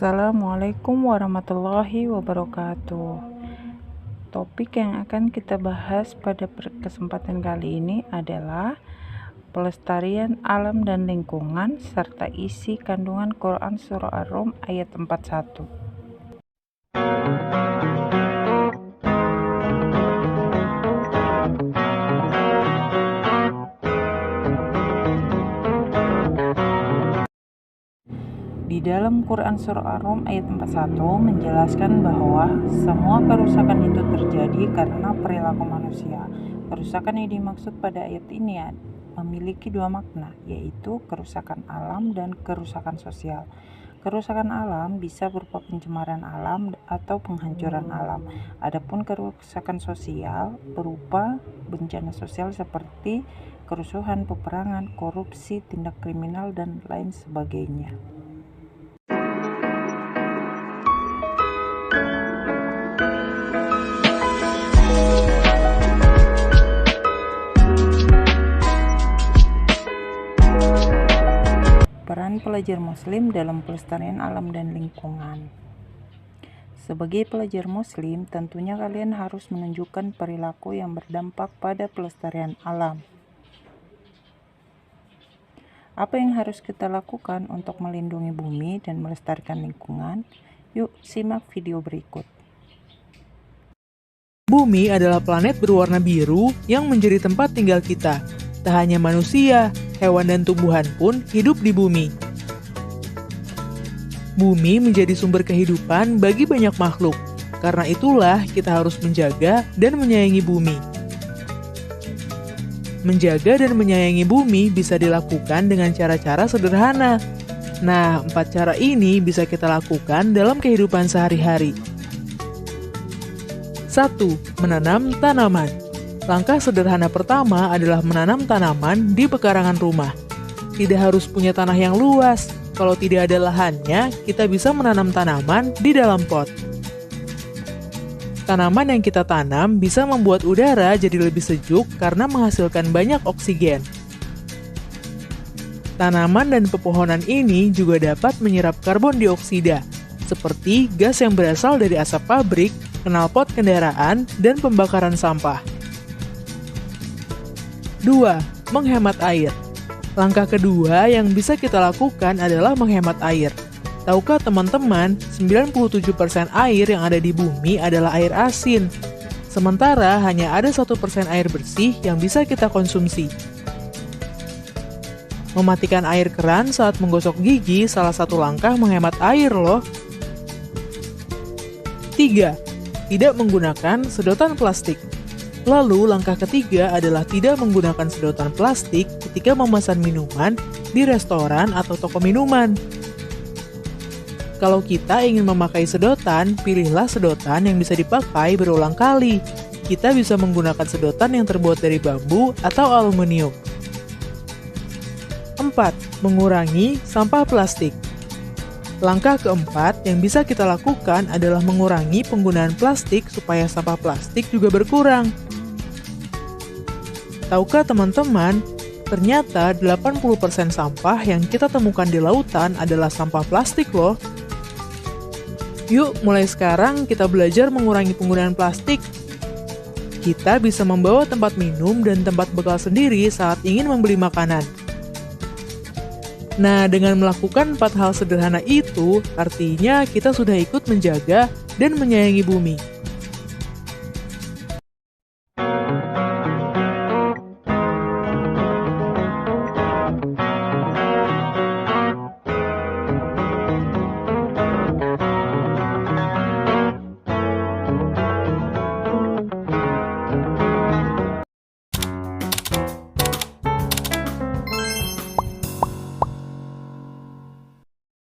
Assalamualaikum warahmatullahi wabarakatuh. Topik yang akan kita bahas pada kesempatan kali ini adalah pelestarian alam dan lingkungan serta isi kandungan Quran Surah Ar-Rum ayat 41. Di dalam Quran Surah Ar-Rum ayat 41 menjelaskan bahwa semua kerusakan itu terjadi karena perilaku manusia. Kerusakan yang dimaksud pada ayat ini memiliki dua makna, yaitu kerusakan alam dan kerusakan sosial. Kerusakan alam bisa berupa pencemaran alam atau penghancuran alam. Adapun kerusakan sosial berupa bencana sosial seperti kerusuhan, peperangan, korupsi, tindak kriminal, dan lain sebagainya. Peran pelajar muslim dalam pelestarian alam dan lingkungan. Sebagai pelajar muslim, tentunya kalian harus menunjukkan perilaku yang berdampak pada pelestarian alam. Apa yang harus kita lakukan untuk melindungi bumi dan melestarikan lingkungan? Yuk simak video berikut. Bumi adalah planet berwarna biru yang menjadi tempat tinggal kita. Tak hanya manusia, hewan dan tumbuhan pun hidup di bumi. Bumi menjadi sumber kehidupan bagi banyak makhluk. Karena itulah kita harus menjaga dan menyayangi bumi. Menjaga dan menyayangi bumi bisa dilakukan dengan cara-cara sederhana. Nah, 4 cara ini bisa kita lakukan dalam kehidupan sehari-hari. 1. Menanam tanaman. Langkah sederhana pertama adalah menanam tanaman di pekarangan rumah. Tidak harus punya tanah yang luas. Kalau tidak ada lahannya, kita bisa menanam tanaman di dalam pot. Tanaman yang kita tanam bisa membuat udara jadi lebih sejuk karena menghasilkan banyak oksigen. Tanaman dan pepohonan ini juga dapat menyerap karbon dioksida, seperti gas yang berasal dari asap pabrik, knalpot kendaraan, dan pembakaran sampah. 2. Menghemat air. Langkah kedua yang bisa kita lakukan adalah menghemat air. Tahukah teman-teman, 97% air yang ada di bumi adalah air asin. Sementara hanya ada 1% air bersih yang bisa kita konsumsi. Mematikan air keran saat menggosok gigi salah satu langkah menghemat air loh. 3. Tidak menggunakan sedotan plastik. Lalu langkah ketiga adalah tidak menggunakan sedotan plastik ketika memesan minuman di restoran atau toko minuman. Kalau kita ingin memakai sedotan, pilihlah sedotan yang bisa dipakai berulang kali. Kita bisa menggunakan sedotan yang terbuat dari bambu atau aluminium. 4. Mengurangi sampah plastik. Langkah keempat yang bisa kita lakukan adalah mengurangi penggunaan plastik supaya sampah plastik juga berkurang. Tahukah teman-teman, ternyata 80% sampah yang kita temukan di lautan adalah sampah plastik loh. Yuk, mulai sekarang kita belajar mengurangi penggunaan plastik. Kita bisa membawa tempat minum dan tempat bekal sendiri saat ingin membeli makanan. Nah, dengan melakukan 4 hal sederhana itu, artinya kita sudah ikut menjaga dan menyayangi bumi.